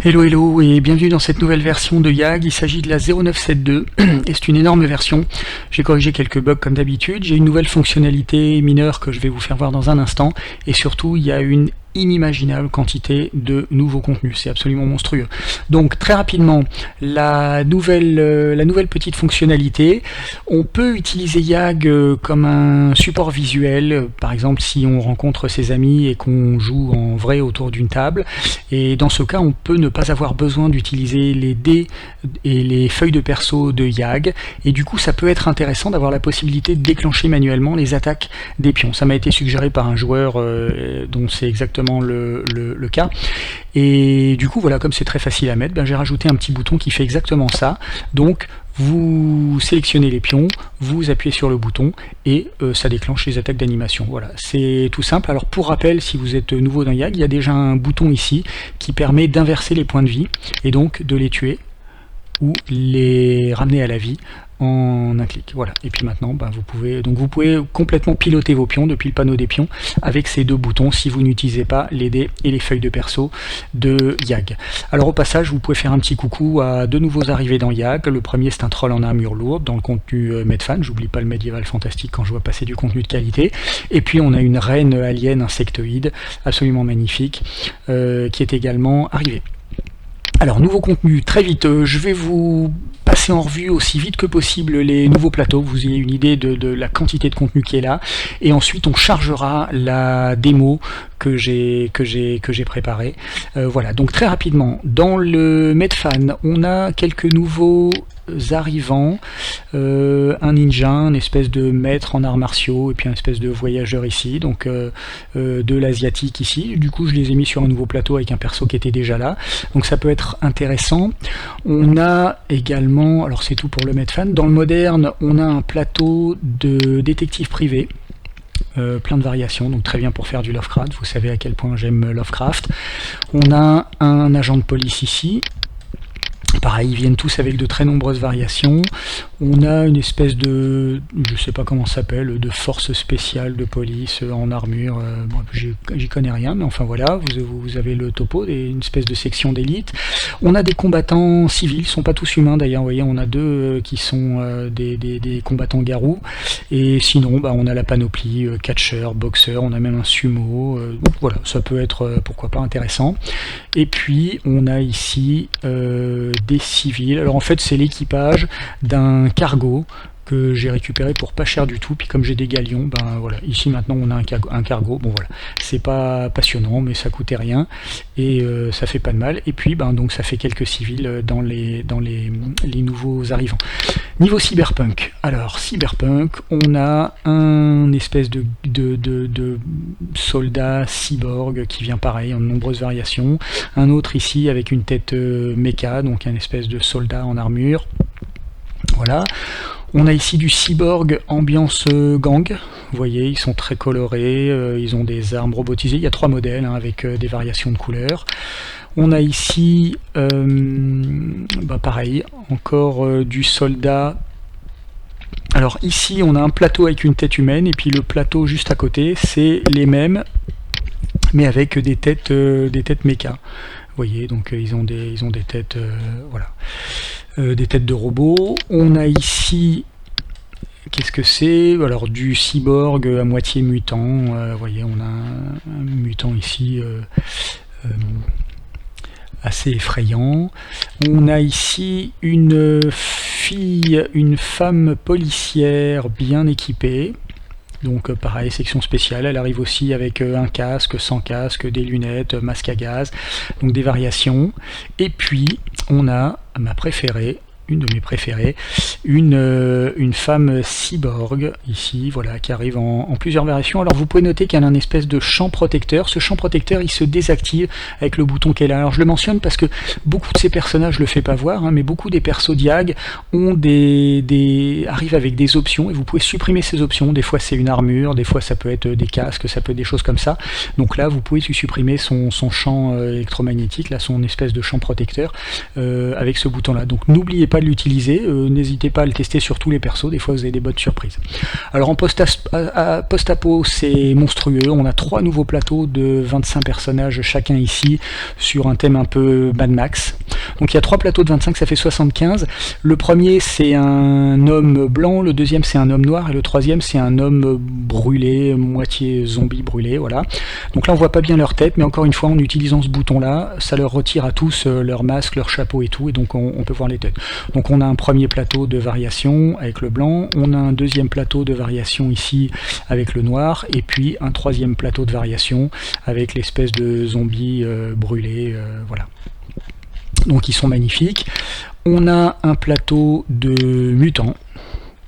Hello hello et bienvenue dans cette nouvelle version de YAG. Il s'agit de la 0972 et c'est une énorme version. J'ai corrigé quelques bugs comme d'habitude, j'ai une nouvelle fonctionnalité mineure que je vais vous faire voir dans un instant et surtout il y a une inimaginable quantité de nouveaux contenus, c'est absolument monstrueux. Donc très rapidement, la nouvelle petite fonctionnalité, on peut utiliser YAG comme un support visuel, par exemple si on rencontre ses amis et qu'on joue en vrai autour d'une table, et dans ce cas on peut ne pas avoir besoin d'utiliser les dés et les feuilles de perso de YAG, et du coup ça peut être intéressant d'avoir la possibilité de déclencher manuellement les attaques des pions. Ça m'a été suggéré par un joueur dont c'est exactement le cas, et du coup voilà, comme c'est très facile à mettre, j'ai rajouté un petit bouton qui fait exactement ça. Donc vous sélectionnez les pions, vous appuyez sur le bouton et ça déclenche les attaques d'animation. Voilà, c'est tout simple. Alors pour rappel, si vous êtes nouveau dans YAG, il y a déjà un bouton ici qui permet d'inverser les points de vie et donc de les tuer ou les ramener à la vie en un clic. Voilà. Et puis maintenant, vous pouvez complètement piloter vos pions depuis le panneau des pions avec ces deux boutons si vous n'utilisez pas les dés et les feuilles de perso de YAG. Alors au passage, vous pouvez faire un petit coucou à deux nouveaux arrivés dans YAG. Le premier, c'est un troll en armure lourde dans le contenu Medfan. J'oublie pas le médiéval fantastique quand je vois passer du contenu de qualité. Et puis on a une reine alien insectoïde absolument magnifique qui est également arrivée. Alors, nouveau contenu, très vite, je vais vous passer en revue aussi vite que possible les nouveaux plateaux, que vous ayez une idée de la quantité de contenu qui est là, et ensuite on chargera la démo que j'ai préparée. Voilà, donc très rapidement, dans le Medfan, on a quelques nouveaux arrivants, un ninja, une espèce de maître en arts martiaux, et puis un espèce de voyageur ici, donc de l'asiatique ici. Du coup je les ai mis sur un nouveau plateau avec un perso qui était déjà là, donc ça peut être intéressant. On a également, alors c'est tout pour le Medfan, dans le moderne on a un plateau de détective privé, plein de variations, donc très bien pour faire du Lovecraft, vous savez à quel point j'aime Lovecraft. On a un agent de police ici. Pareil, ils viennent tous avec de très nombreuses variations. On a une espèce de, je sais pas comment ça s'appelle, de force spéciale de police en armure. Bon, j'y connais rien, mais enfin voilà, vous avez le topo, une espèce de section d'élite. On a des combattants civils, ils sont pas tous humains d'ailleurs, vous voyez, on a deux qui sont des combattants garous. Et sinon, on a la panoplie, catcheur, boxeur, on a même un sumo. Donc voilà, ça peut être, pourquoi pas, intéressant. Et puis, on a ici des civils. Alors en fait c'est l'équipage d'un cargo que j'ai récupéré pour pas cher du tout, puis comme j'ai des galions, voilà, ici maintenant on a un cargo, bon voilà, c'est pas passionnant mais ça coûtait rien et ça fait pas de mal, et puis donc ça fait quelques civils dans les nouveaux arrivants. Niveau cyberpunk, alors cyberpunk, on a un espèce de soldat cyborg qui vient pareil en de nombreuses variations, un autre ici avec une tête méca, donc un espèce de soldat en armure, voilà. On a ici du cyborg ambiance gang, vous voyez, ils sont très colorés, ils ont des armes robotisées, il y a 3 modèles avec des variations de couleurs. On a ici, pareil, encore du soldat. Alors ici on a un plateau avec une tête humaine, et puis le plateau juste à côté, c'est les mêmes, mais avec des têtes méca. Vous voyez, donc ils ont des têtes, voilà. Des têtes de robots. On a ici, qu'est-ce que c'est? Alors du cyborg à moitié mutant, vous voyez, on a un mutant ici assez effrayant. On a ici une femme policière bien équipée. Donc pareil, section spéciale, elle arrive aussi avec un casque, sans casque, des lunettes, masque à gaz, donc des variations. Et puis on a ma préférée, une de mes préférées, une femme cyborg ici, voilà, qui arrive en plusieurs variations. Alors vous pouvez noter qu'elle a un espèce de champ protecteur. Ce champ protecteur, il se désactive avec le bouton qu'elle a. Alors je le mentionne parce que beaucoup de ces personnages, je le fais pas voir, mais beaucoup des persos d'YAG ont arrivent avec des options, et vous pouvez supprimer ces options. Des fois c'est une armure, des fois ça peut être des casques, ça peut être des choses comme ça. Donc là vous pouvez supprimer son champ électromagnétique, là, son espèce de champ protecteur avec ce bouton là. Donc n'oubliez pas de l'utiliser, n'hésitez pas à le tester sur tous les persos, des fois vous avez des bonnes surprises. Alors en post-apo c'est monstrueux, on a 3 nouveaux plateaux de 25 personnages chacun ici, sur un thème un peu Mad Max. Donc il y a 3 plateaux de 25, ça fait 75. Le premier c'est un homme blanc, le deuxième c'est un homme noir, et le troisième c'est un homme brûlé, moitié zombie brûlé, voilà. Donc là on voit pas bien leur tête, mais encore une fois en utilisant ce bouton là, ça leur retire à tous leur masque, leur chapeau et tout, et donc on peut voir les têtes. Donc on a un premier plateau de variation avec le blanc, on a un deuxième plateau de variation ici avec le noir, et puis un troisième plateau de variation avec l'espèce de zombie brûlé, voilà. Donc ils sont magnifiques. On a un plateau de mutants.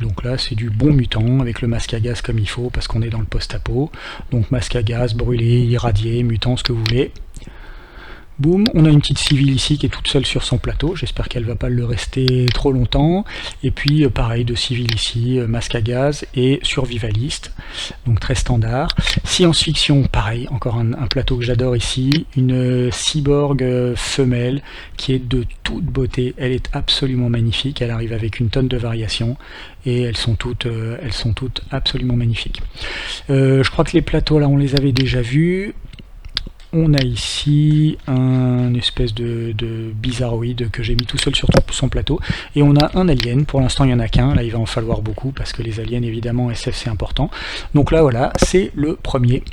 Donc là c'est du bon mutant avec le masque à gaz comme il faut parce qu'on est dans le post-apo. Donc masque à gaz, brûlé, irradié, mutant, ce que vous voulez. Boum, on a une petite civile ici qui est toute seule sur son plateau, j'espère qu'elle va pas le rester trop longtemps. Et puis pareil de civile ici, masque à gaz et survivaliste, donc très standard. Science-fiction, pareil, encore un plateau que j'adore ici, une cyborg femelle qui est de toute beauté, elle est absolument magnifique, elle arrive avec une tonne de variations et elles sont toutes absolument magnifiques. Je crois que les plateaux là on les avait déjà vus. On a ici un espèce de bizarroïde que j'ai mis tout seul sur son plateau. Et on a un alien, pour l'instant il n'y en a qu'un, là il va en falloir beaucoup parce que les aliens évidemment SF c'est important. Donc là voilà, c'est le premier.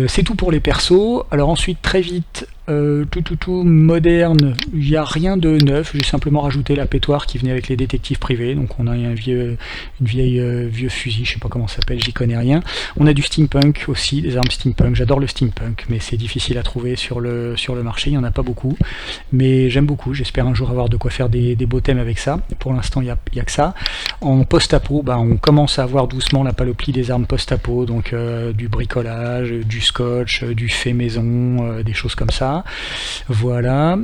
C'est tout pour les persos. Alors ensuite très vite, tout moderne, il n'y a rien de neuf, j'ai simplement rajouté la pétoire qui venait avec les détectives privés, donc on a un vieux fusil, je sais pas comment ça s'appelle, j'y connais rien. On a du steampunk aussi, des armes steampunk, j'adore le steampunk, mais c'est difficile à trouver sur le marché, il n'y en a pas beaucoup, mais j'aime beaucoup, j'espère un jour avoir de quoi faire des beaux thèmes avec ça. Pour l'instant il n'y a que ça. En post-apo, on commence à avoir doucement la panoplie des armes post-apo, donc du bricolage, du scotch, du fait maison, des choses comme ça. Voilà.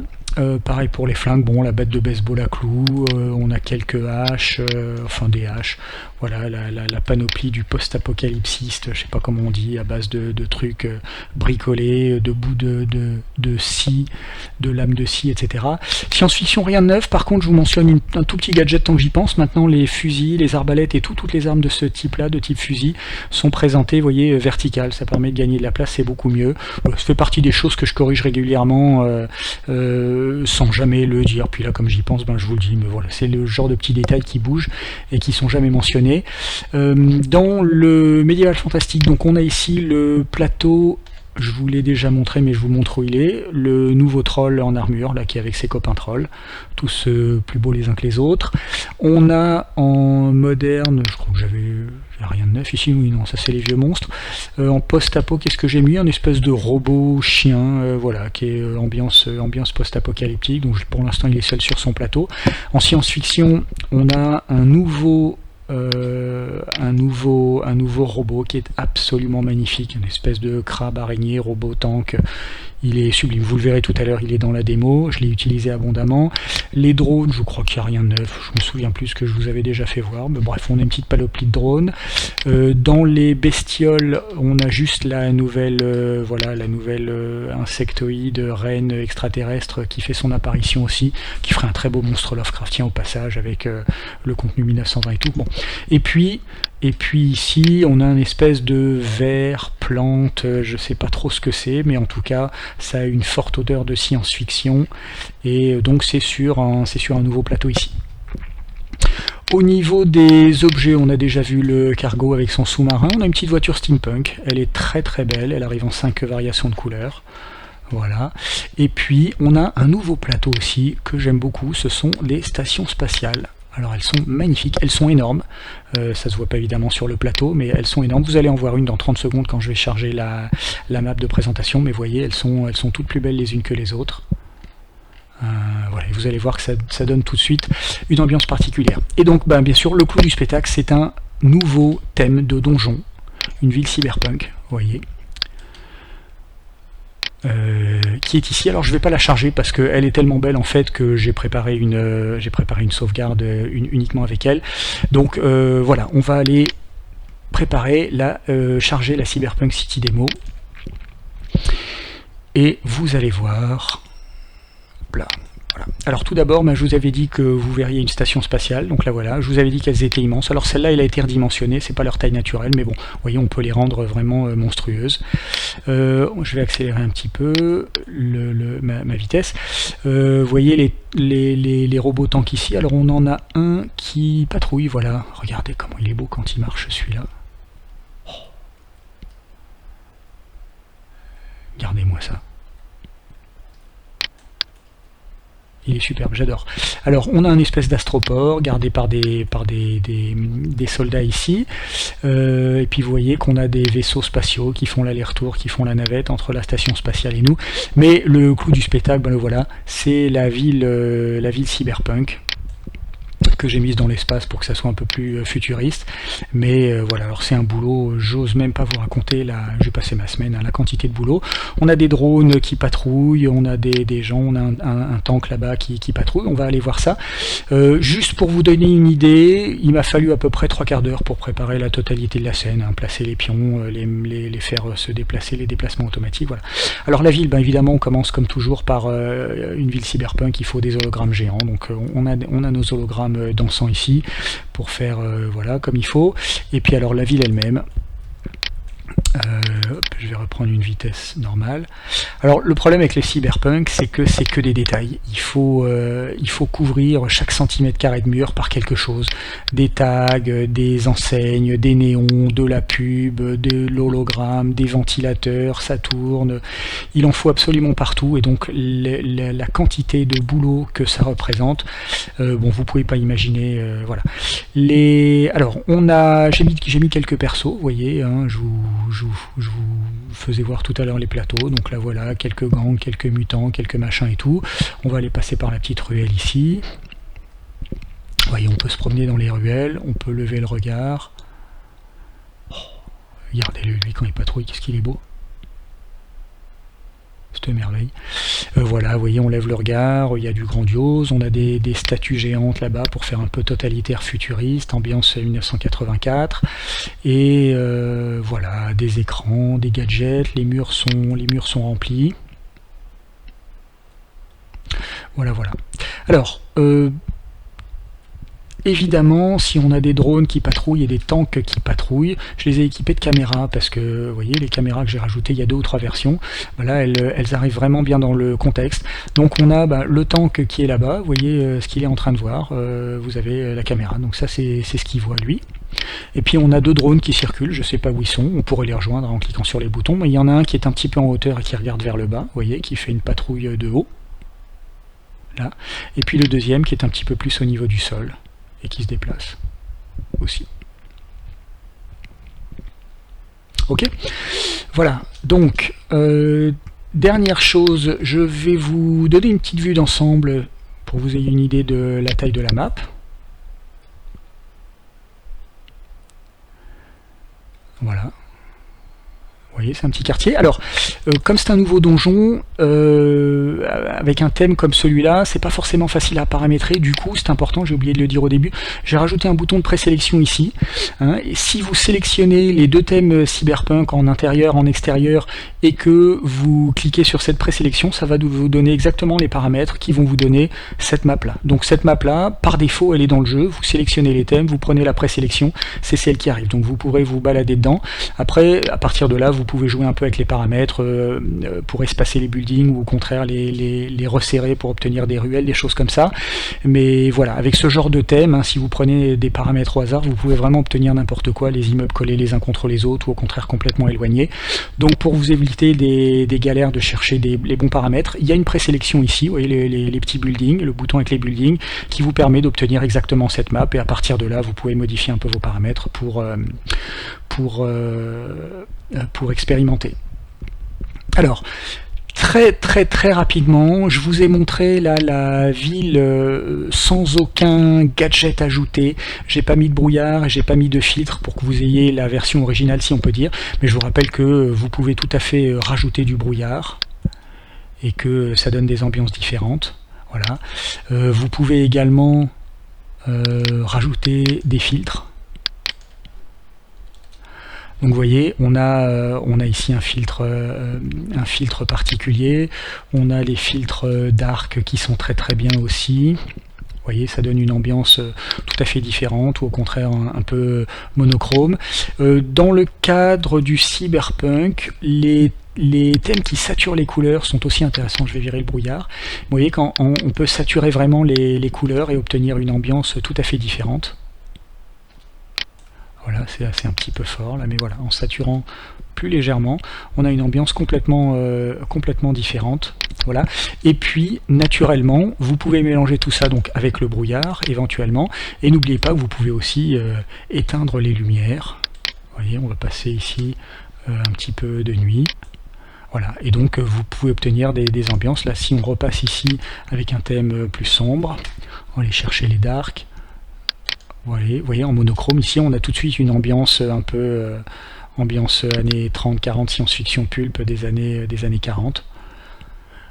Pareil pour les flingues, bon, la batte de baseball à clous, on a quelques haches, enfin des haches, voilà, la panoplie du post-apocalypsiste, je sais pas comment on dit, à base de trucs bricolés, de bouts de scie, de lames de scie, etc. Science-fiction, rien de neuf, par contre je vous mentionne un tout petit gadget tant que j'y pense, maintenant les fusils, les arbalètes et toutes les armes de ce type-là, de type fusil, sont présentées, vous voyez, verticales, ça permet de gagner de la place, c'est beaucoup mieux. Ça fait partie des choses que je corrige régulièrement, sans jamais le dire, puis là comme j'y pense, je vous le dis, mais voilà, c'est le genre de petits détails qui bougent et qui sont jamais mentionnés. Dans le médiéval fantastique, donc on a ici le plateau, je vous l'ai déjà montré mais je vous montre où il est, le nouveau troll en armure, là qui est avec ses copains trolls, tous plus beaux les uns que les autres. On a en moderne, je crois que j'avais rien de neuf ici, oui non, ça c'est les vieux monstres. En post-apo, qu'est-ce que j'ai mis? Un espèce de robot chien, voilà, qui est ambiance post-apocalyptique, donc pour l'instant il est seul sur son plateau. En science-fiction, on a un nouveau robot qui est absolument magnifique, une espèce de crabe araignée, robot tank, il est sublime, vous le verrez tout à l'heure, il est dans la démo, je l'ai utilisé abondamment. Les drones, je crois qu'il n'y a rien de neuf, je me souviens plus ce que je vous avais déjà fait voir, mais bref, on a une petite panoplie de drones. Dans les bestioles, on a juste la nouvelle insectoïde, reine extraterrestre qui fait son apparition aussi, qui ferait un très beau monstre Lovecraftien au passage, avec le contenu 1920 et tout. Bon. Et puis ici, on a une espèce de ver, plante, je sais pas trop ce que c'est, mais en tout cas, ça a une forte odeur de science-fiction, et donc c'est sur un nouveau plateau ici. Au niveau des objets, on a déjà vu le cargo avec son sous-marin, on a une petite voiture steampunk, elle est très très belle, elle arrive en 5 variations de couleurs. Voilà. Et puis, on a un nouveau plateau aussi, que j'aime beaucoup, ce sont les stations spatiales. Alors elles sont magnifiques, elles sont énormes, ça se voit pas évidemment sur le plateau, mais elles sont énormes. Vous allez en voir une dans 30 secondes quand je vais charger la map de présentation, mais voyez, elles sont toutes plus belles les unes que les autres. Voilà, et vous allez voir que ça donne tout de suite une ambiance particulière. Et donc, bien sûr, le clou du spectacle, c'est un nouveau thème de donjon, une ville cyberpunk, vous voyez. Qui est ici. Alors je vais pas la charger parce qu'elle est tellement belle en fait que j'ai préparé une sauvegarde uniquement avec elle. Donc voilà, on va aller préparer charger la Cyberpunk City Demo et vous allez voir. Là, voilà. Alors tout d'abord, je vous avais dit que vous verriez une station spatiale, donc là voilà, je vous avais dit qu'elles étaient immenses. Alors celle-là, elle a été redimensionnée, c'est pas leur taille naturelle, mais bon, vous voyez, on peut les rendre vraiment monstrueuses. Je vais accélérer un petit peu ma vitesse. Vous voyez les robots tanks ici, alors on en a un qui patrouille, voilà, regardez comment il est beau quand il marche celui-là. Oh. Regardez-moi ça. Il est superbe, j'adore. Alors, on a un espèce d'astroport gardé par des soldats ici. Et puis, vous voyez qu'on a des vaisseaux spatiaux qui font l'aller-retour, qui font la navette entre la station spatiale et nous. Mais le clou du spectacle, le voilà, c'est la ville cyberpunk que j'ai mise dans l'espace pour que ça soit un peu plus futuriste, mais voilà, alors c'est un boulot, j'ose même pas vous raconter, j'ai passé ma semaine à la quantité de boulot. On a des drones qui patrouillent, on a des gens, on a un tank là-bas qui patrouille, on va aller voir ça. Juste pour vous donner une idée, il m'a fallu à peu près 3/4 d'heure pour préparer la totalité de la scène, hein, placer les pions, les faire se déplacer, les déplacements automatiques, voilà. Alors la ville, évidemment, on commence comme toujours par une ville cyberpunk, il faut des hologrammes géants, donc on a nos hologrammes dansant ici pour faire voilà comme il faut, et puis alors la ville elle-même, je vais reprendre une vitesse normale. Alors le problème avec les cyberpunk, c'est que des détails. Il faut couvrir chaque centimètre carré de mur par quelque chose. Des tags, des enseignes, des néons, de la pub, de l'hologramme, des ventilateurs, ça tourne. Il en faut absolument partout, et donc la quantité de boulot que ça représente, bon, vous pouvez pas imaginer, voilà. Alors j'ai mis quelques persos, vous voyez, hein, je vous faisais voir tout à l'heure les plateaux, donc là voilà, quelques gangs, quelques mutants, quelques machins et tout. On va aller passer par la petite ruelle ici. Vous voyez, on peut se promener dans les ruelles, on peut lever le regard. Oh, regardez-le, lui, quand il patrouille, qu'est-ce qu'il est beau. C'est une merveille. Voilà, vous voyez, on lève le regard, il y a du grandiose, on a des statues géantes là-bas pour faire un peu totalitaire futuriste, ambiance 1984, et voilà, des écrans, des gadgets, les murs sont remplis. Voilà. Alors, évidemment, si on a des drones qui patrouillent et des tanks qui patrouillent, je les ai équipés de caméras, parce que, vous voyez, les caméras que j'ai rajoutées, il y a 2 ou 3 versions, voilà, elles arrivent vraiment bien dans le contexte. Donc on a le tank qui est là-bas, vous voyez ce qu'il est en train de voir, vous avez la caméra, donc ça c'est ce qu'il voit lui. Et puis on a 2 drones qui circulent, je ne sais pas où ils sont, on pourrait les rejoindre en cliquant sur les boutons, mais il y en a un qui est un petit peu en hauteur et qui regarde vers le bas, vous voyez, qui fait une patrouille de haut, là. Et puis le deuxième qui est un petit peu plus au niveau du sol, et qui se déplace aussi. Ok, voilà, donc dernière chose, je vais vous donner une petite vue d'ensemble pour que vous ayez une idée de la taille de la map. Voilà. Vous voyez, c'est un petit quartier. Alors, comme c'est un nouveau donjon, avec un thème comme celui-là, c'est pas forcément facile à paramétrer. Du coup, c'est important, j'ai oublié de le dire au début, j'ai rajouté un bouton de présélection ici. Hein, et si vous sélectionnez les 2 thèmes cyberpunk en intérieur, en extérieur, et que vous cliquez sur cette présélection, ça va vous donner exactement les paramètres qui vont vous donner cette map-là. Donc cette map-là, par défaut, elle est dans le jeu. Vous sélectionnez les thèmes, vous prenez la présélection, c'est celle qui arrive. Donc vous pourrez vous balader dedans. Après, à partir de là, vous pouvez jouer un peu avec les paramètres pour espacer les buildings ou au contraire les resserrer pour obtenir des ruelles, des choses comme ça. Mais voilà, avec ce genre de thème, hein, si vous prenez des paramètres au hasard, vous pouvez vraiment obtenir n'importe quoi, les immeubles collés les uns contre les autres ou au contraire complètement éloignés. Donc pour vous éviter des galères de chercher les bons paramètres, il y a une présélection ici, vous voyez les petits buildings, le bouton avec les buildings, qui vous permet d'obtenir exactement cette map, et à partir de là, vous pouvez modifier un peu vos paramètres pour expérimenter. Alors, très rapidement, je vous ai montré là la ville sans aucun gadget ajouté. J'ai pas mis de brouillard et j'ai pas mis de filtre pour que vous ayez la version originale, si on peut dire, mais je vous rappelle que vous pouvez tout à fait rajouter du brouillard et que ça donne des ambiances différentes. Voilà. Vous pouvez également rajouter des filtres. Donc vous voyez, on a ici un filtre particulier, on a les filtres dark qui sont très très bien aussi. Vous voyez, ça donne une ambiance tout à fait différente, ou au contraire un peu monochrome. Dans le cadre du cyberpunk, les thèmes qui saturent les couleurs sont aussi intéressants. Je vais virer le brouillard. Vous voyez, quand on peut saturer vraiment les couleurs et obtenir une ambiance tout à fait différente. Voilà, c'est un petit peu fort là, mais voilà, en saturant plus légèrement, on a une ambiance complètement différente. Voilà. Et puis, naturellement, vous pouvez mélanger tout ça donc avec le brouillard, éventuellement, et n'oubliez pas que vous pouvez aussi éteindre les lumières. Vous voyez, on va passer ici un petit peu de nuit. Voilà, et donc vous pouvez obtenir des ambiances. Là, si on repasse ici avec un thème plus sombre, on va aller chercher les darks. Vous voyez, en monochrome, ici, on a tout de suite une ambiance un peu ambiance années 30-40, science-fiction pulp des années 40.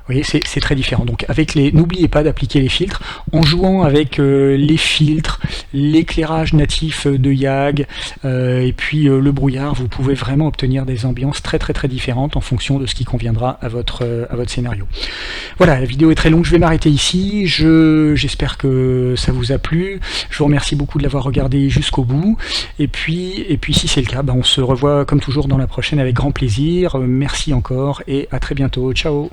Vous voyez, c'est très différent. Donc n'oubliez pas d'appliquer les filtres en jouant avec les filtres, l'éclairage natif de YAG et puis le brouillard. Vous pouvez vraiment obtenir des ambiances très différentes en fonction de ce qui conviendra à votre scénario. Voilà, la vidéo est très longue, je vais m'arrêter ici. J'espère que ça vous a plu. Je vous remercie beaucoup de l'avoir regardé jusqu'au bout. Et puis si c'est le cas, on se revoit comme toujours dans la prochaine avec grand plaisir. Merci encore et à très bientôt. Ciao.